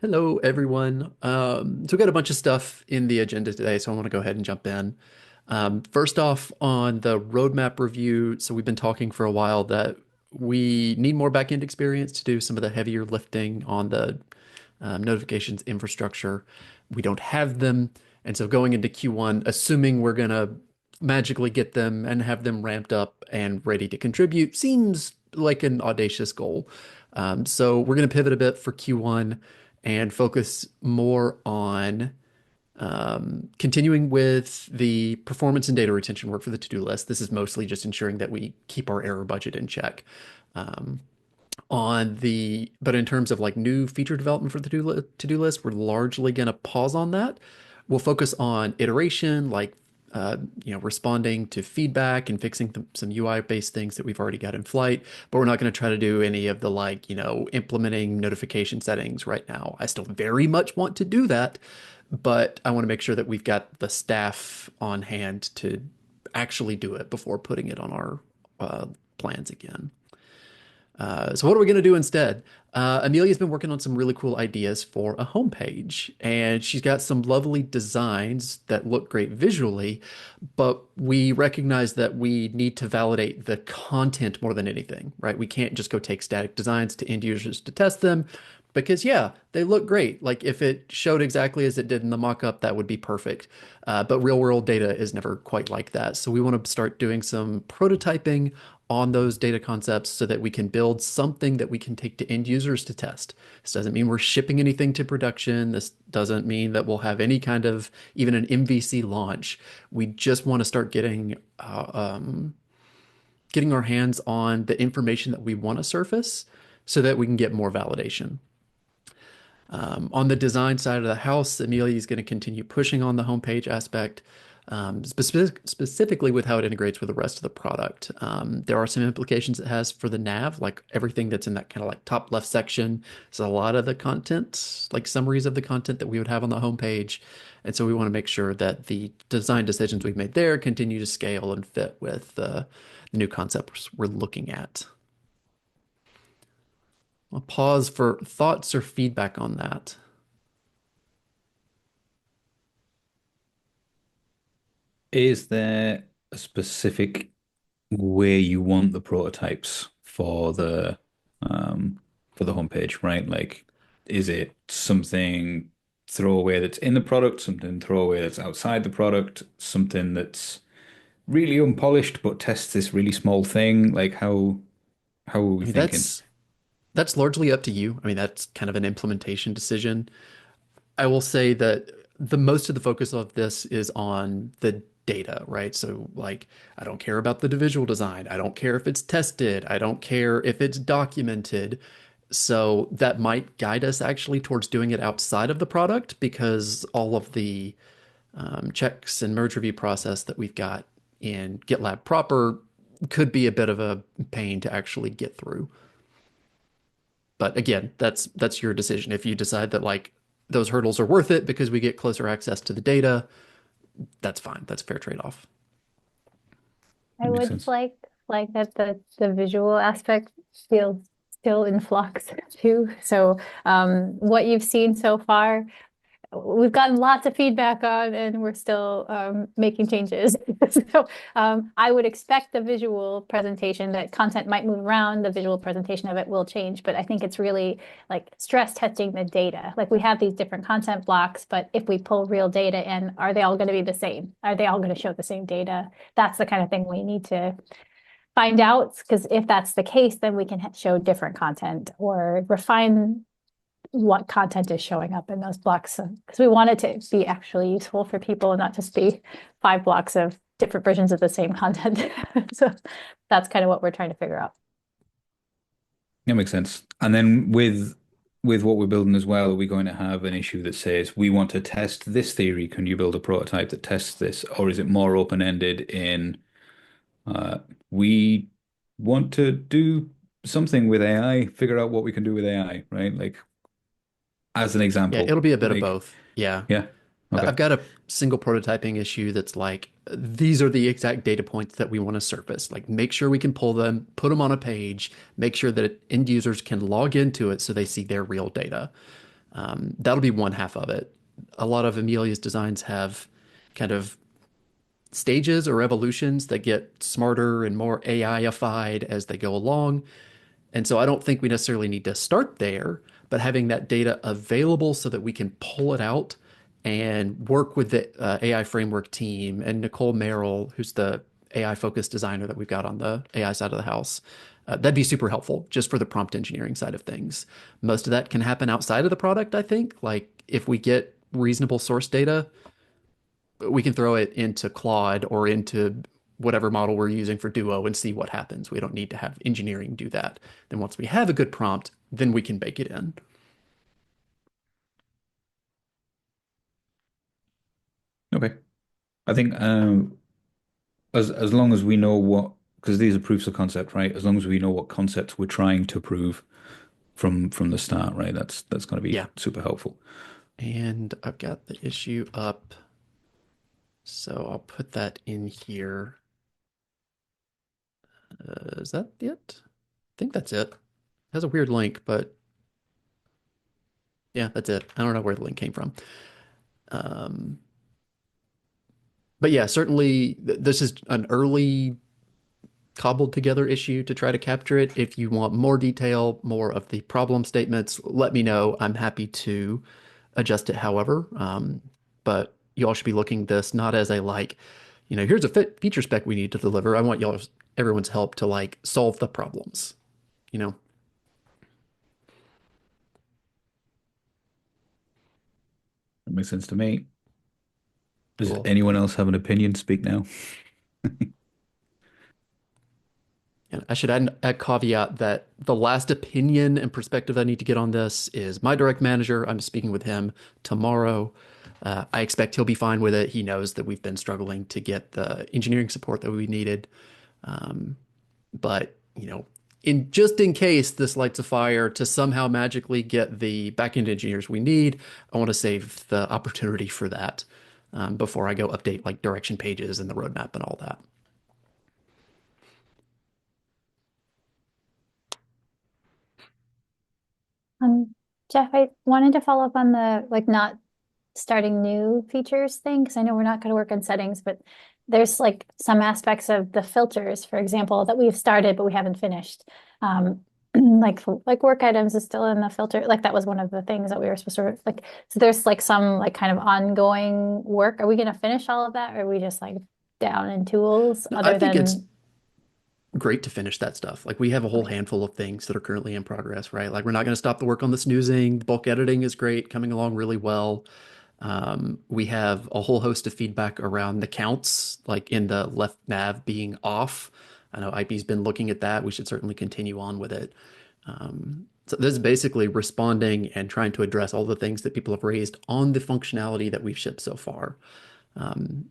Hello, everyone. So we've got a bunch of stuff in the agenda today, so I want to go ahead and jump in. First off, on the roadmap review, so we've been talking for a while that we need more backend experience to do some of the heavier lifting on the notifications infrastructure. We don't have them, and so going into Q1, assuming we're gonna magically get them and have them ramped up and ready to contribute, seems like an audacious goal. So we're going to pivot a bit for Q1 and focus more on continuing with the performance and data retention work for the to-do list. This is mostly just ensuring that we keep our error budget in check. Um, but in terms of like new feature development for the to-do list, we're largely going to pause on that. We'll focus on iteration, like responding to feedback and fixing some UI-based things that we've already got in flight. But we're not going to try to do any of the implementing notification settings right now. I still very much want to do that, but I want to make sure that we've got the staff on hand to actually do it before putting it on our plans again. So what are we going to do instead? Amelia's been working on some really cool ideas for a homepage, and she's got some lovely designs that look great visually, but we recognize that we need to validate the content more than anything, right? We can't just go take static designs to end users to test them because, yeah, they look great. Like if it showed exactly as it did in the mock-up, that would be perfect. But real world data is never quite like that. So we want to start doing some prototyping on those data concepts so that we can build something that we can take to end users to test. This doesn't mean we're shipping anything to production. This doesn't mean that we'll have any kind of even an MVC launch. We just want to start getting our hands on the information that we want to surface so that we can get more validation. On the design side of the house, Amelia is going to continue pushing on the homepage aspect, specifically with how it integrates with the rest of the product. There are some implications it has for the nav, like everything that's in that kind of like top left section is a lot of the content, like summaries of the content that we would have on the homepage. And so we want to make sure that the design decisions we've made there continue to scale and fit with the new concepts we're looking at. I'll pause for thoughts or feedback on that. Is there a specific way you want the prototypes for the homepage, right? Like, is it something throwaway that's in the product, something throwaway that's outside the product, something that's really unpolished but tests this really small thing? Like how are I we mean, thinking? that's largely up to you. I mean, that's kind of an implementation decision. I will say that the most of the focus of this is on the data, right? So like I don't care about the visual design. I don't care if it's tested. I don't care if it's documented. So that might guide us actually towards doing it outside of the product because all of the checks and merge review process that we've got in GitLab proper could be a bit of a pain to actually get through. But again, that's your decision. If you decide that like those hurdles are worth it because we get closer access to the data, that's fine. That's a fair trade-off. I That makes would sense. like that the visual aspect feels still in flux too. So what you've seen so far, we've gotten lots of feedback on, and we're still making changes. So I would expect the visual presentation that content might move around, the visual presentation of it will change, but I think it's really like stress testing the data. Like we have these different content blocks, but if we pull real data in, are they all going to be the same? Are they all going to show the same data? That's the kind of thing we need to find out, because if that's the case, then we can show different content or refine what content is showing up in those blocks. Because we want it to be actually useful for people and not just be 5 blocks of different versions of the same content. So that's kind of what we're trying to figure out. That makes sense. And then with what we're building as well, are we going to have an issue that says we want to test this theory? Can you build a prototype that tests this? Or is it more open-ended in we want to do something with AI, figure out what we can do with AI, right? Like as an Yeah, example, it'll be a bit of like both. Yeah. yeah, okay, I've got a single prototyping issue that's like, these are the exact data points that we want to surface. Like, make sure we can pull them, put them on a page, make sure that end users can log into it so they see their real data. That'll be one half of it. A lot of Amelia's designs have kind of stages or evolutions that get smarter and more AI-ified as they go along. And so I don't think we necessarily need to start there, but having that data available so that we can pull it out and work with the AI framework team and Nicole Merrill, who's the AI focused designer that we've got on the AI side of the house. That'd be super helpful just for the prompt engineering side of things. Most of that can happen outside of the product, I think. Like if we get reasonable source data, we can throw it into Claude or into whatever model we're using for Duo and see what happens. We don't need to have engineering do that. Then once we have a good prompt, then we can bake it in. Okay. I think as long as we know what, because these are proofs of concept, right? As long as we know what concepts we're trying to prove from the start, right? That's going to be Yeah. super helpful. And I've got the issue up. So I'll put that in here. Is that it? I think that's it. It has a weird link, but yeah, that's it. I don't know where the link came from. Um, but yeah, certainly this is an early cobbled together issue to try to capture it. If you want more detail, more of the problem statements, let me know. I'm happy to adjust it however. But you all should be looking at this not as a like, here's a feature spec we need to deliver. I want everyone's help to like solve the problems, you know? That makes sense to me. Does Cool. anyone else have an opinion? Speak now. And I should add a caveat that the last opinion and perspective I need to get on this is my direct manager. I'm speaking with him tomorrow. I expect he'll be fine with it. He knows that we've been struggling to get the engineering support that we needed. Um, but, in case this lights a fire to somehow magically get the backend engineers we need, I want to save the opportunity for that before I go update like direction pages and the roadmap and all that. Jeff, I wanted to follow up on the like not starting new features thing because I know we're not going to work on settings, but there's like some aspects of the filters, for example, that we've started but we haven't finished. Like work items is still in the filter. Like that was one of the things that we were supposed to like. So there's like some like kind of ongoing work. Are we going to finish all of that, or are we just like down in tools No, I other think it's than great to finish that stuff. Like we have a whole okay? handful of things that are currently in progress, right? Like we're not going to stop the work on the snoozing. The bulk editing is great, coming along really well. We have a whole host of feedback around the counts, like in the left nav being off. I know IP's been looking at that. We should certainly continue on with it. So this is basically responding and trying to address all the things that people have raised on the functionality that we've shipped so far.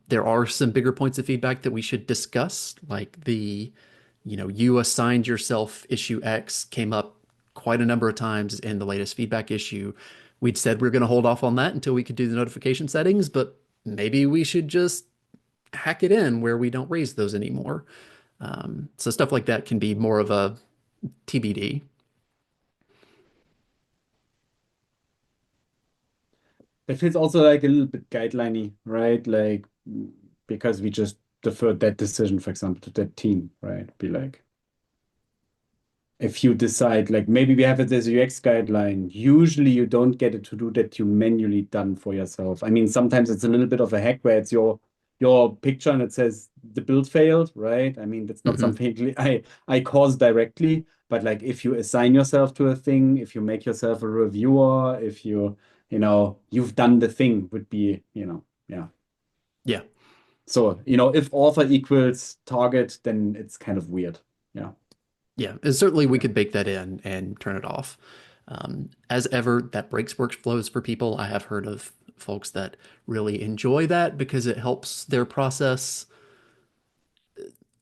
There are some bigger points of feedback that we should discuss, like you assigned yourself issue X came up quite a number of times in the latest feedback issue. We'd said we are going to hold off on that until we could do the notification settings, but maybe we should just hack it in where we don't raise those anymore. So stuff like that can be more of a TBD. That feels also like a little bit guideliney, right? Like because we just deferred that decision, for example, to that team, right? Be like, if you decide, like maybe we have it as a UX guideline, usually you don't get a to-do that you manually done for yourself. I mean, sometimes it's a little bit of a hack where it's your picture and it says the build failed, right? I mean, that's not Hmm. something I cause directly, but like if you assign yourself to a thing, if you make yourself a reviewer, if you've done the thing would be, yeah. Yeah. So, if author equals target, then it's kind of weird. Yeah. Yeah, and certainly we could bake that in and turn it off. As ever, that breaks workflows for people. I have heard of folks that really enjoy that because it helps their process.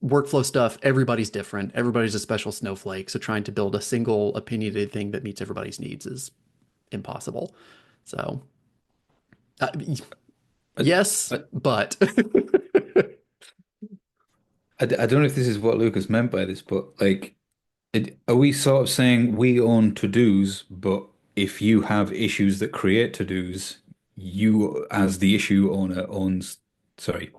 Workflow stuff, everybody's different. Everybody's a special snowflake. So trying to build a single opinionated thing that meets everybody's needs is impossible. So, uh, I, yes, I, but I don't know if this is what Lucas meant by this, but like, are we sort of saying we own to-dos, but if you have issues that create to-dos, you as the issue owner owns, sorry,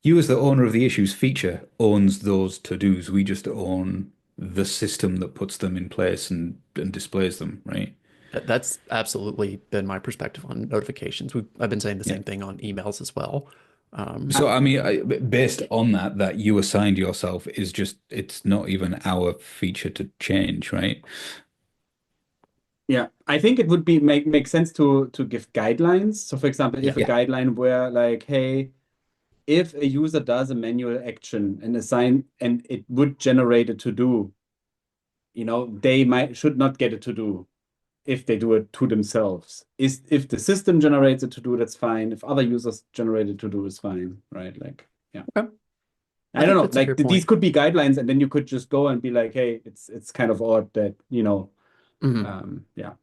you as the owner of the issues feature owns those to-dos. We just own the system that puts them in place and displays them, right? That's absolutely been my perspective on notifications. I've been saying the Yeah. same thing on emails as well. I, So, I mean, based on that, that you assigned yourself is just, it's not even our feature to change, right? yeah, I think it would be make sense to give guidelines. So for example, Yeah. if a Yeah. guideline where like, hey, if a user does a manual action and assign and it would generate a to do, they should not get a to do if they do it to themselves. Is if the system generates a to do, that's fine. If other users generate a to do, is fine, right? Like, yeah. Okay. I I don't think know. that's a fair Like point. these could be guidelines, and then you could just go and be like, hey, it's kind of odd that, Mhm. yeah.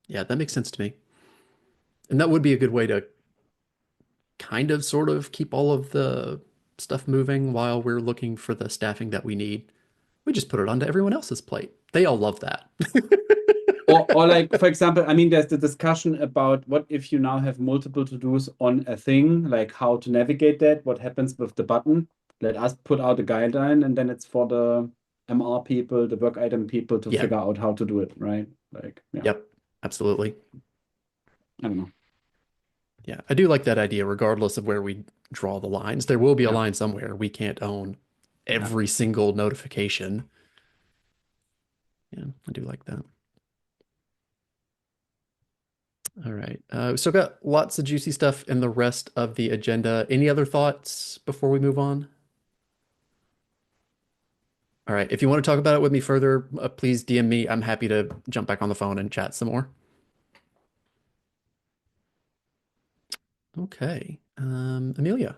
Yeah, that makes sense to me. And that would be a good way to kind of sort of keep all of the stuff moving while we're looking for the staffing that we need. We just put it onto everyone else's plate. They all love that. Or like, for example, I mean, there's the discussion about what if you now have multiple to-dos on a thing, like how to navigate that, what happens with the button. Let us put out a guideline, and then it's for the MR people, the work item people to Yeah. figure out how to do it, right? Like, yeah, Yep. Absolutely. I don't know. Yeah. I do like that idea, regardless of where we draw the lines. There will be a Yeah, line somewhere. We can't own yeah. every single notification. Yeah, I do like that. All right. We still got lots of juicy stuff in the rest of the agenda. Any other thoughts before we move on? All right. If you want to talk about it with me further, please DM me. I'm happy to jump back on the phone and chat some more. Okay. Amelia.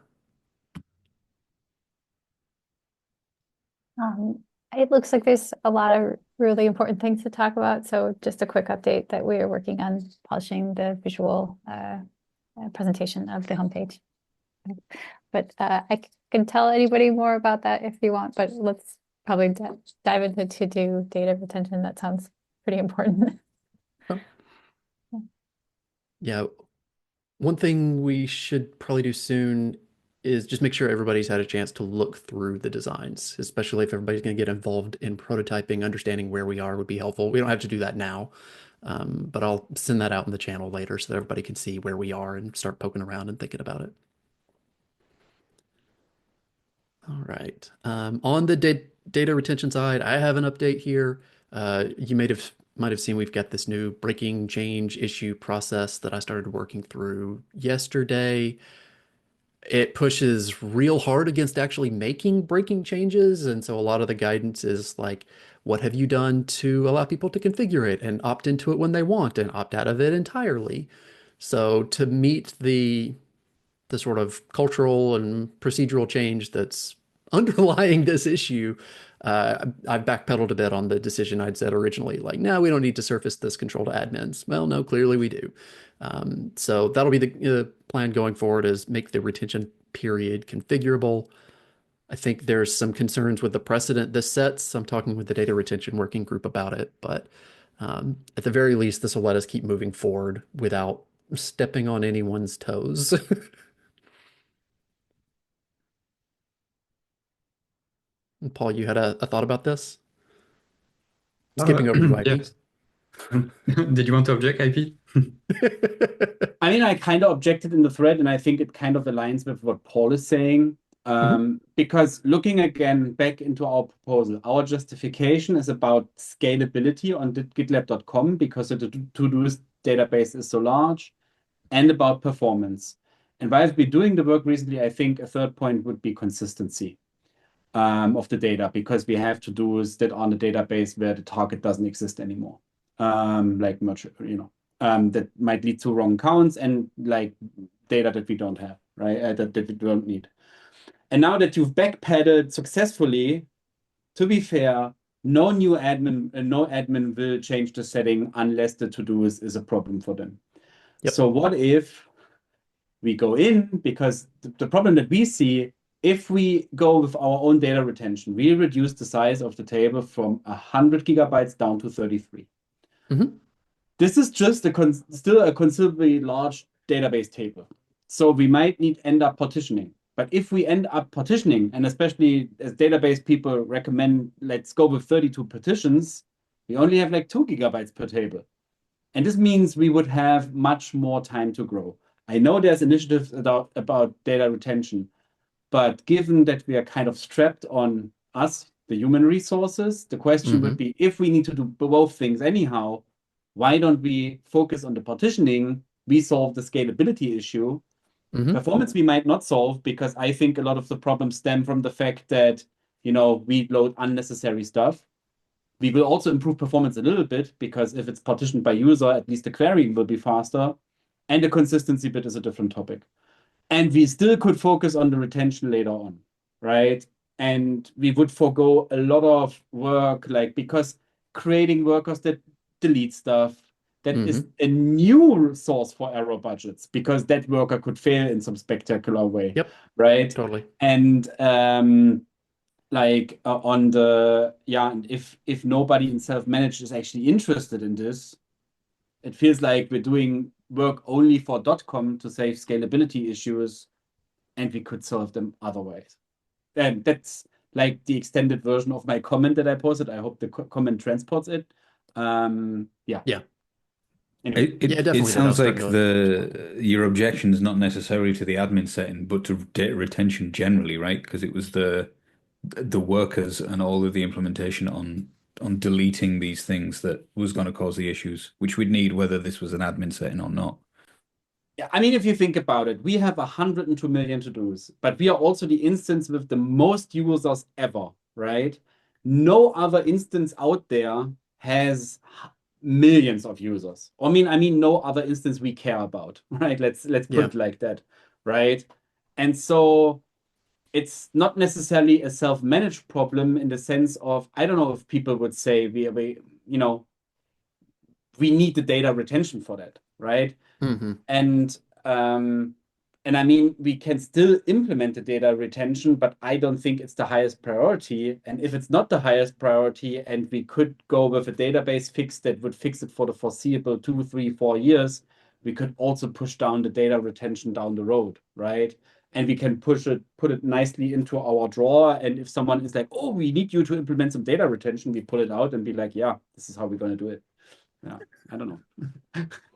It looks like there's a lot of really important things to talk about. So just a quick update that we are working on polishing the visual presentation of the homepage. But I can tell anybody more about that if you want, but let's probably dive into to do data retention. That sounds pretty important. Oh, yeah. One thing we should probably do soon is just make sure everybody's had a chance to look through the designs, especially if everybody's going to get involved in prototyping. Understanding where we are would be helpful. We don't have to do that now, but I'll send that out in the channel later so that everybody can see where we are and start poking around and thinking about it. All right. On the data retention side, I have an update here. You might have seen we've got this new breaking change issue process that I started working through yesterday. It pushes real hard against actually making breaking changes, and so a lot of the guidance is like, what have you done to allow people to configure it and opt into it when they want and opt out of it entirely? So to meet the sort of cultural and procedural change that's underlying this issue, I've backpedaled a bit on the decision I'd said originally. Like, no, we don't need to surface this control to admins. Well, no, clearly we do. So that'll be the plan going forward is make the retention period configurable. I think there's some concerns with the precedent this sets. I'm talking with the data retention working group about it, but at the very least, this will let us keep moving forward without stepping on anyone's toes. Paul, you had a thought about this? Skipping over you, IP. Yes. Did you want to object, IP? I mean, I kind of objected in the thread, and I think it kind of aligns with what Paul is saying. Mhm. Because looking again back into our proposal, our justification is about scalability on GitLab.com because the to-do database is so large, and about performance. And while I've been doing the work recently, I think a third point would be consistency of the data because we have to-dos that are on the database where the target doesn't exist anymore. Like much, that might lead to wrong counts and like data that we don't have, right? That we don't need. And now that you've backpedaled successfully, to be fair, no admin will change the setting unless the to-do is a problem for them. Yep. So what if we go in, because the problem that we see, if we go with our own data retention, we reduce the size of the table from 100 gigabytes down to 33. Hmm. This is just still a considerably large database table. So we might end up partitioning. But if we end up partitioning, and especially as database people recommend, let's go with 32 partitions, we only have like 2 GB per table. And this means we would have much more time to grow. I know there's initiatives about data retention, but given that we are kind of strapped on us, the human resources, the question would Hmm. be, if we need to do both things anyhow, why don't we focus on the partitioning? We solve the scalability issue. Hmm. Performance we might not solve, because I think a lot of the problems stem from the fact that, we load unnecessary stuff. We will also improve performance a little bit, because if it's partitioned by user, at least the querying will be faster. And the consistency bit is a different topic. And we still could focus on the retention later on, right? And we would forego a lot of work, like, because creating workers that delete stuff, that is Hmm. a new source for error budgets, because that worker could fail in some spectacular way, Yep, right? totally. And like on the and if nobody in self-managed is actually interested in this, it feels like we're doing work only for .com to save scalability issues, and we could solve them otherwise. And that's like the extended version of my comment that I posted. I hope the comment transports it. Yeah. Yeah. Anyway, It Yeah, it it definitely did. I was sounds starting like to respond. your objection is not necessarily to the admin setting, but to data retention generally, right? Because it was the workers and all of the implementation on deleting these things that was going to cause the issues, which we'd need whether this was an admin setting or not. yeah, I mean, if you think about it, we have 102 million to-dos, but we are also the instance with the most users ever, right? No other instance out there has millions of users. I mean, no other instance we care about, right? Let's put Yeah. it like that, right? And so it's not necessarily a self-managed problem, in the sense of, I don't know if people would say we need the data retention for that, right? Hmm. And um, and I mean, we can still implement the data retention, but I don't think it's the highest priority. And if it's not the highest priority, and we could go with a database fix that would fix it for the foreseeable 2, 3, 4 years, we could also push down the data retention down the road, right? And we can put it nicely into our drawer. And if someone is like, "Oh, we need you to implement some data retention," we pull it out and be like, "Yeah, this is how we're going to do it." Yeah, I don't know,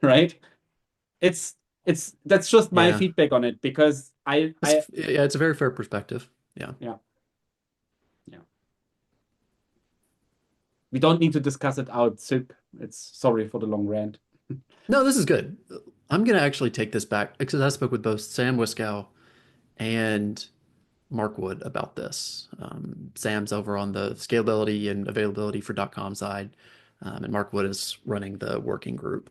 right? it's that's just my Yeah. feedback on it, because Yeah, it's a very fair perspective. Yeah. yeah, yeah, we don't need to discuss it out SIP. It's sorry for the long rant. No, this is good. I'm gonna actually take this back because I spoke with both Sam Wiskow and Mark Wood about this. Sam's over on the scalability and availability for .com side, and Mark Wood is running the working group.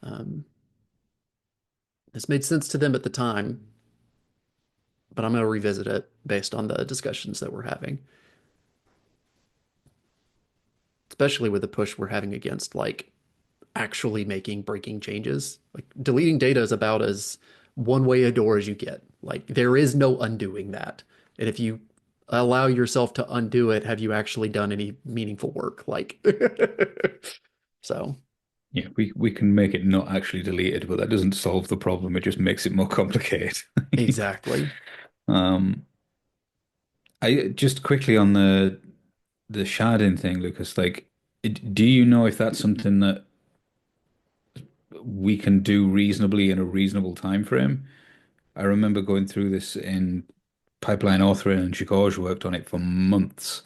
Um, this made sense to them at the time, but I'm going to revisit it based on the discussions that we're having, especially with the push we're having against like actually making breaking changes. Like deleting data is about as one way a door as you get. Like there is no undoing that. And if you allow yourself to undo it, have you actually done any meaningful work? Like, so Yeah, we can make it not actually deleted, but that doesn't solve the problem. It just makes it more complicated. exactly. Um, I just quickly on the sharding thing, Lucas, like, do you know if that's something that we can do reasonably in a reasonable time frame? I remember going through this in pipeline authoring, and Chigoj worked on it for months.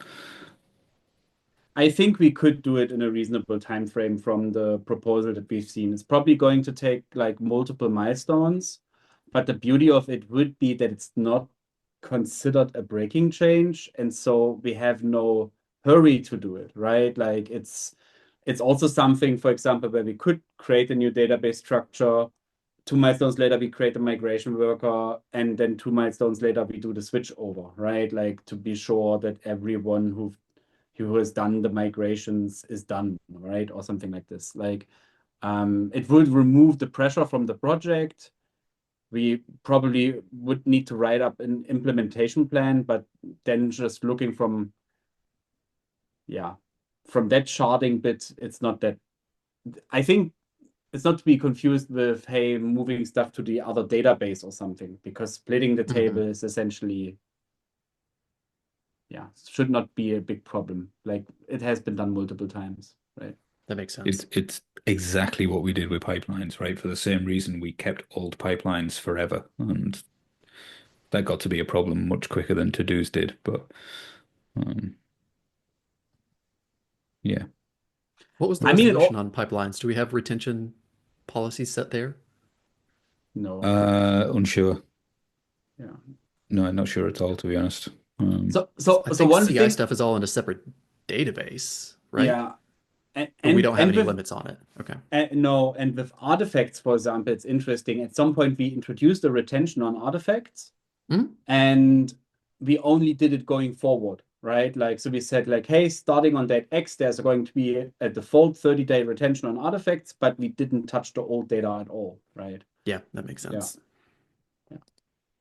I think we could do it in a reasonable time frame from the proposal that we've seen. It's probably going to take like multiple milestones, but the beauty of it would be that it's not considered a breaking change, and so we have no hurry to do it, right? Like it's also something, for example, where we could create a new database structure. 2 milestones later, we create a migration worker, and then 2 milestones later, we do the switch over, right? Like to be sure that everyone who has done the migrations is done, right? Or something like this. Like it would remove the pressure from the project. We probably would need to write up an implementation plan, but then just looking from that sharding bit, it's not that I think it's not to be confused with, hey, moving stuff to the other database or something, because splitting the table Hmm. is essentially, yeah, should not be a big problem. Like it has been done multiple times, right? That makes It's sense. it's exactly what we did with pipelines, right? For the same reason we kept old pipelines forever, and that got to be a problem much quicker than to-dos did. But um, yeah, What was the I mean, it resolution all, on pipelines? Do we have retention policies set there? no, unsure. yeah. No, I'm not sure at all, to be honest. 'Cause I So think one CI thing, stuff is all in a separate database, right? yeah, and But we and, don't have and any with limits on it. Okay. no, and with artifacts, for example, it's interesting. At some point, we introduced a retention on artifacts, Mhm. and we only did it going forward, right? Like, so we said, like, hey, starting on date X, there's going to be a default 30-day retention on artifacts, but we didn't touch the old data at all, right? Yeah, that makes Yeah. sense. Yeah.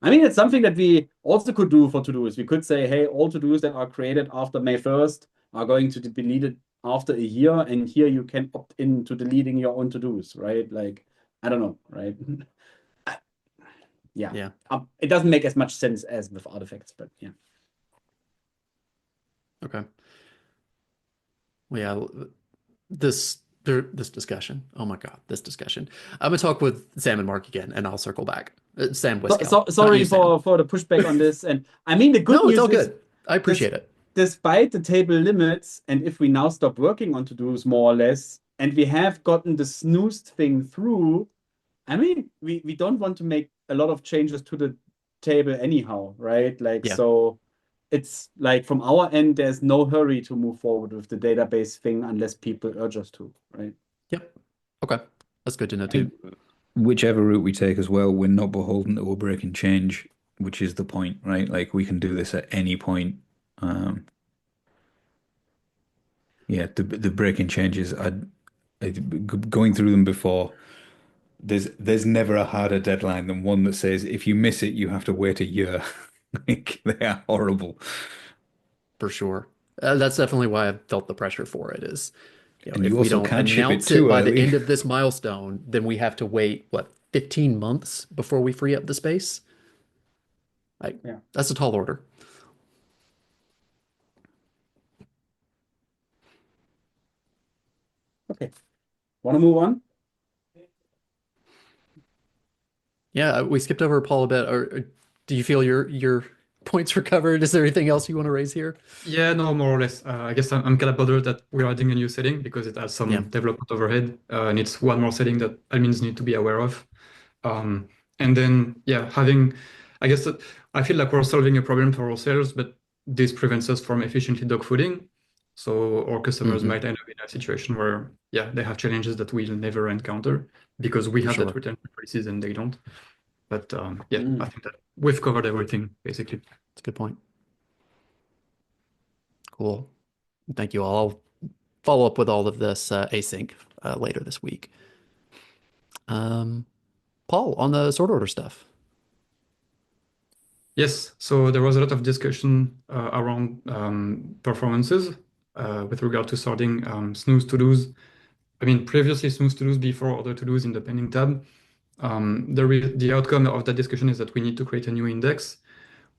I mean, it's something that we also could do for to-dos. We could say, hey, all to-dos that are created after May 1st are going to be deleted after a year, and here you can opt in to deleting your own to-dos, right? Like, I don't know, right? Yeah. Yeah. It doesn't make as much sense as with artifacts, but yeah. Okay. Well, yeah, this discussion. Oh my God, this discussion. I'm gonna talk with Sam and Mark again, and I'll circle back. Sam Wiskel, not Sorry you, Sam. for the pushback on this. And I mean, the good No, it's news all is good. I this, appreciate it. despite the table limits, and if we now stop working on to-dos more or less, and we have gotten the snoozed thing through, I mean, we don't want to make a lot of changes to the table anyhow, right? Like, Yeah. so it's like from our end, there's no hurry to move forward with the database thing unless people urge us to, right? Yep. Okay. That's good to know I too. think whichever route we take as well, we're not beholden to a breaking change, which is the point, right? Like we can do this at any point. Um, yeah, the breaking changes, going through them before. There's never a harder deadline than one that says if you miss it, you have to wait a year. Like they are horrible. For sure. That's definitely why I felt the pressure for it is, And you if we also don't can't ship it announce it too by the early. end of this milestone, then we have to wait, what, 15 months before we free up the space? Like, Yeah. that's a tall order. Okay. Want to move on? Yeah, we skipped over Paul a bit. Or do you feel your points were covered? Is there anything else you want to raise here? Yeah, no, more or less. I guess I'm kind of bothered that we're adding a new setting because it has Yeah. some development overhead, and it's one more setting that admins need to be aware of. Um, and then, yeah, I guess that I feel like we're solving a problem for ourselves, but this prevents us from efficiently dogfooding. So our customers Hmm. might end up in a situation where, yeah, they have challenges that we'll never encounter because we For have that sure. retention policies and they don't. But yeah, I Mm. think that we've covered everything basically. That's a good point. Cool. Thank you all. I'll follow up with all of this async later this week. Um, Paul, on the sort order stuff. Yes, so there was a lot of discussion around performances with regard to sorting snooze to-dos. I mean, previously snooze to-dos before other to-dos in the pending tab. The outcome of that discussion is that we need to create a new index,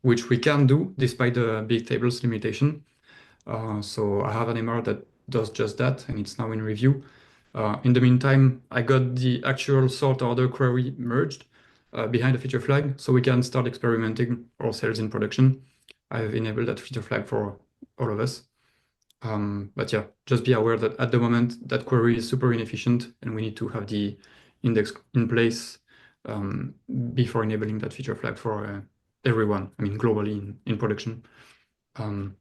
which we can do despite the big tables limitation. So I have an MR that does just that, and it's now in review. In the meantime, I got the actual sort order query merged behind the feature flag, so we can start experimenting ourselves in production. I've enabled that feature flag for all of us. But yeah, just be aware that at the moment that query is super inefficient, and we need to have the index in place um, before enabling that feature flag for everyone. I mean, globally in production. Um,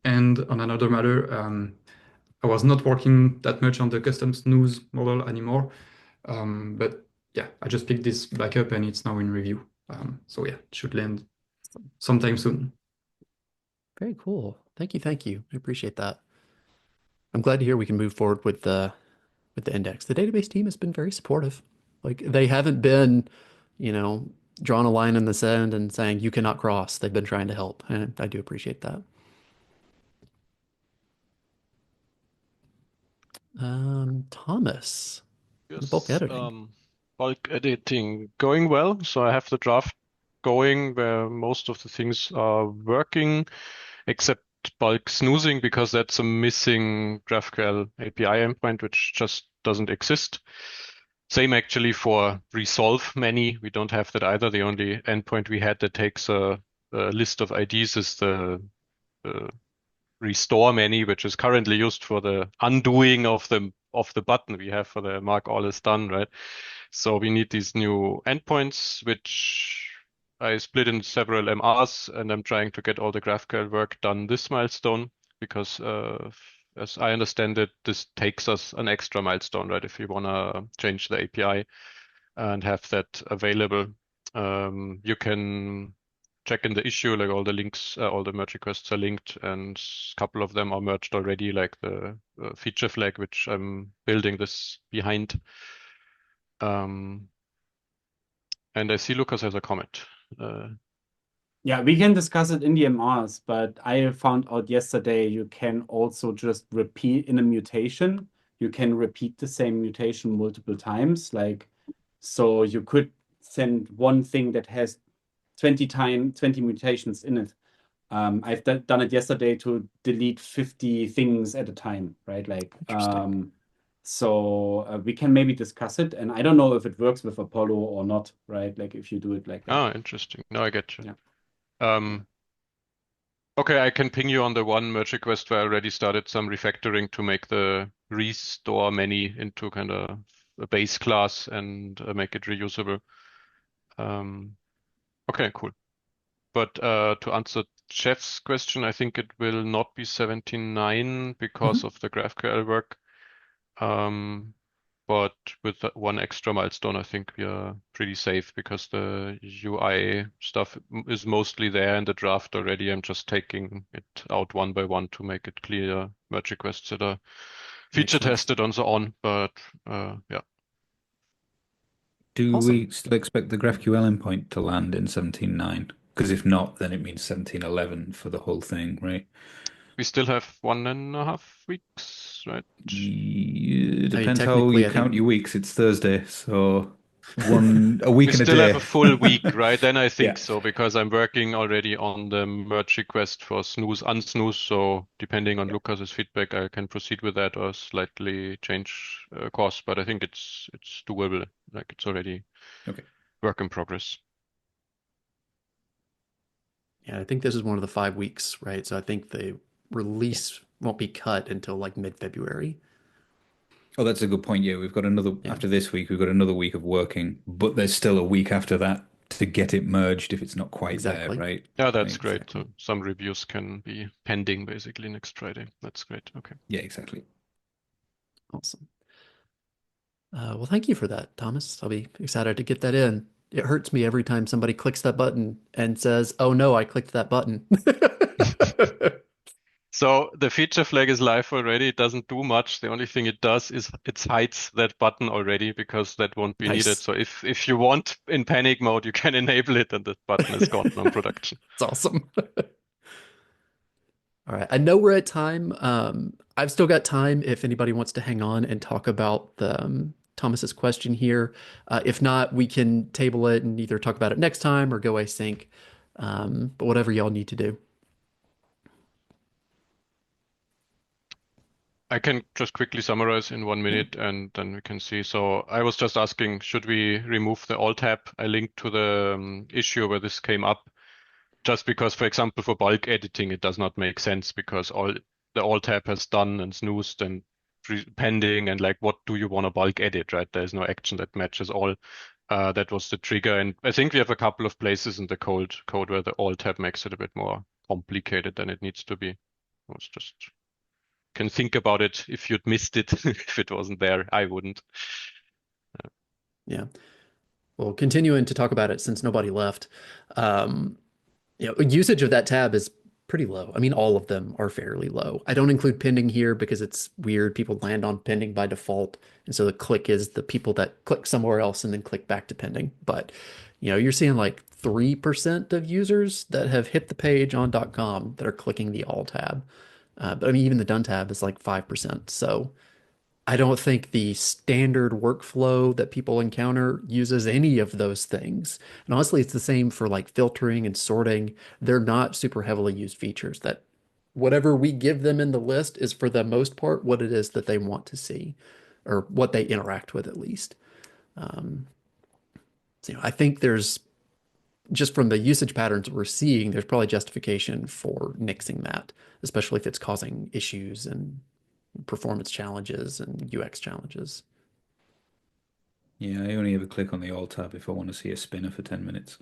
and on another matter, I was not working that much on the custom snooze model anymore. But yeah, I just picked this back up and it's now in review. So yeah, it should land sometime soon. Very cool. Thank you. Thank you. I appreciate that. I'm glad to hear we can move forward with the index. The database team has been very supportive. Like they haven't been, you know, drawing a line in the sand and saying you cannot cross. They've been trying to help, and I do appreciate that. Thomas, the bulk Yes, editing. bulk editing going well. So I have the draft going where most of the things are working, except bulk snoozing because that's a missing GraphQL API endpoint, which just doesn't exist. Same actually for resolve many. We don't have that either. The only endpoint we had that takes a list of IDs is the restore many, which is currently used for the undoing of the button we have for the mark all is done, right? So we need these new endpoints, which I split in several MRs, and I'm trying to get all the GraphQL work done this milestone because, as I understand it, this takes us an extra milestone, right? If we want to change the API and have that available, you can check in the issue, like all the links, all the merge requests are linked, and a couple of them are merged already, like the feature flag, which I'm building this behind. And I see Lucas has a comment. Yeah, we can discuss it in the MRs, but I found out yesterday you can also just repeat in a mutation. You can repeat the same mutation multiple times. Like, so you could send one thing that has 20 mutations in it. I've done it yesterday to delete 50 things at a time, right? Like, Interesting. so we can maybe discuss it. And I don't know if it works with Apollo or not, right? Like if you do it like that. Oh, interesting. No, I get you. Yeah. Um, okay, I can ping you on the one merge request where I already started some refactoring to make the restore many into kind of a base class and make it reusable. Okay, cool. But to answer Jeff's question, I think it will not be 79 because Mhm. of the GraphQL work. Um, but with that one extra milestone, I think we are pretty safe because the UI stuff is mostly there in the draft already. I'm just taking it out one by one to make it clear merge requests that are Makes feature sense. tested and so on. But yeah. Do Awesome. we still expect the GraphQL endpoint to land in 17.9? Because if not, then it means 17.11 for the whole thing, right? We still have 1.5 weeks, right? It I mean, depends how technically, you I think count your weeks. It's Thursday, so a We week and a still have day. a full week, right? Then I Yeah. think so, because I'm working already on the merge request for snooze, unsnooze. So depending on Yeah. Lucas's feedback, I can proceed with that or slightly change course. But I think it's doable. Like it's already Okay. work in progress. yeah, I think this is one of the 5 weeks, right? So I think the Yeah. release won't be cut until like mid-February. Oh, that's a good point. Yeah, we've got another, Yeah, after this week, we've got another week of working, but there's still a week after that to get it merged if it's not quite there, exactly. right? Yeah, that's Right, great. exactly. So some reviews can be pending basically next Friday. That's great. Okay. Yeah, exactly. Awesome. Well, thank you for that, Thomas. I'll be excited to get that in. It hurts me every time somebody clicks that button and says, "Oh no, I clicked that button." So the feature flag is live already. It doesn't do much. The only thing it does is it hides that button already because that won't be needed. Nice. So if you want in panic mode, you can enable it and the button is gone on production. It's awesome. All right. I know we're at time. I've still got time if anybody wants to hang on and talk about the Thomas's question here. If not, we can table it and either talk about it next time or go async. But whatever y'all need to do. I can just quickly summarize in 1 minute and then we can see. So I was just asking, should we remove the alt tab? I linked to the issue where this came up. Just because, for example, for bulk editing, it does not make sense because all the alt tab has done and snoozed and pending and like, what do you want to bulk edit, right? There's no action that matches all. That was the trigger. And I think we have a couple of places in the code where the alt tab makes it a bit more complicated than it needs to be. I was just can think about it if you'd missed it, if it wasn't there. I wouldn't. Yeah. Well, continuing to talk about it since nobody left. Um, usage of that tab is pretty low. I mean, all of them are fairly low. I don't include pending here because it's weird. People land on pending by default. And so the click is the people that click somewhere else and then click back to pending. But, you're seeing like 3% of users that have hit the page on .com that are clicking the all tab. But I mean, even the done tab is like 5%. So I don't think the standard workflow that people encounter uses any of those things. And honestly, it's the same for like filtering and sorting. They're not super heavily used features that whatever we give them in the list is for the most part what it is that they want to see or what they interact with at least. Um, so, I think there's just from the usage patterns we're seeing, there's probably justification for nixing that, especially if it's causing issues and performance challenges and UX challenges. Yeah, I only ever click on the Alt tab if I want to see a spinner for 10 minutes.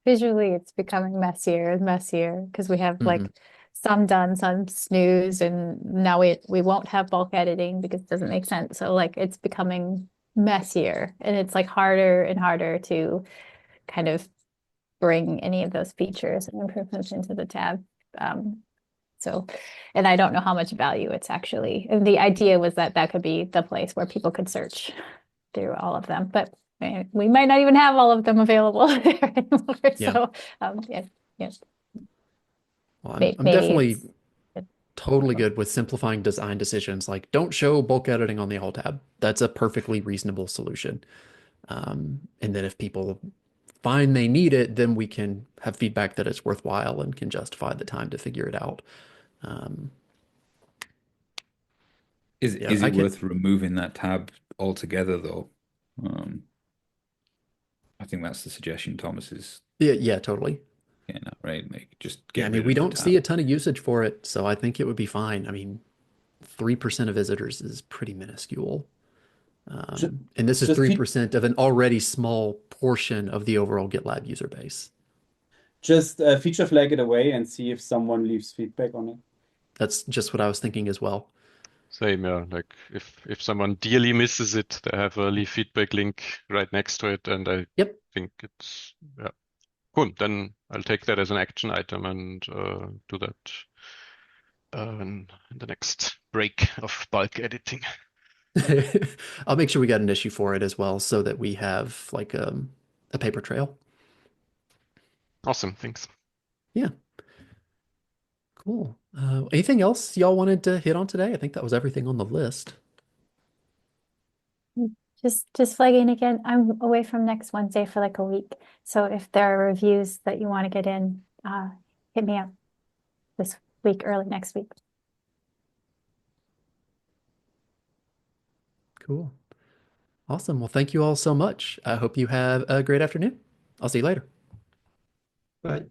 Visually it's becoming messier and messier because we have Mhm. like some done, some snooze, and now we won't have bulk editing because it doesn't make sense. So like it's becoming messier and it's like harder and harder to kind of bring any of those features and improvements into the tab. Um, so, and I don't know how much value it's actually. And the idea was that that could be the place where people could search through all of them, but we might not even have all of them available there anymore. Yeah. So, yeah, yeah, Well, I'm maybe definitely it's totally good with simplifying design decisions. Like, don't show bulk editing on the alt tab. That's a perfectly reasonable solution. And then if people find they need it, then we can have feedback that it's worthwhile and can justify the time to figure it out. Um, yeah, Is I it can. worth removing that tab altogether though? Um, I think that's the suggestion Thomas is Yeah, yeah, totally. getting at, right? Like just Yeah, I get mean, rid we of the don't see tab. a ton of usage for it, so I think it would be fine. I mean, 3% of visitors is pretty minuscule. Just, And this is just feed, 3% of an already small portion of the overall GitLab user base. just feature flag it away and see if someone leaves feedback on it. That's just what I was thinking as well. Same, yeah. Like if someone dearly misses it, they have a leave feedback link right next to it, and I Yep. think it's yeah cool. Then I'll take that as an action item and do that in the next break of bulk editing. I'll make sure we got an issue for it as well so that we have like a paper trail. Awesome, thanks. Yeah, cool. Anything else y'all wanted to hit on today? I think that was everything on the list. just flagging again. I'm away from next Wednesday for like a week. So if there are reviews that you want to get in, hit me up this week, early next week. Cool. Awesome. Well, thank you all so much. I hope you have a great afternoon. I'll see you later. Bye.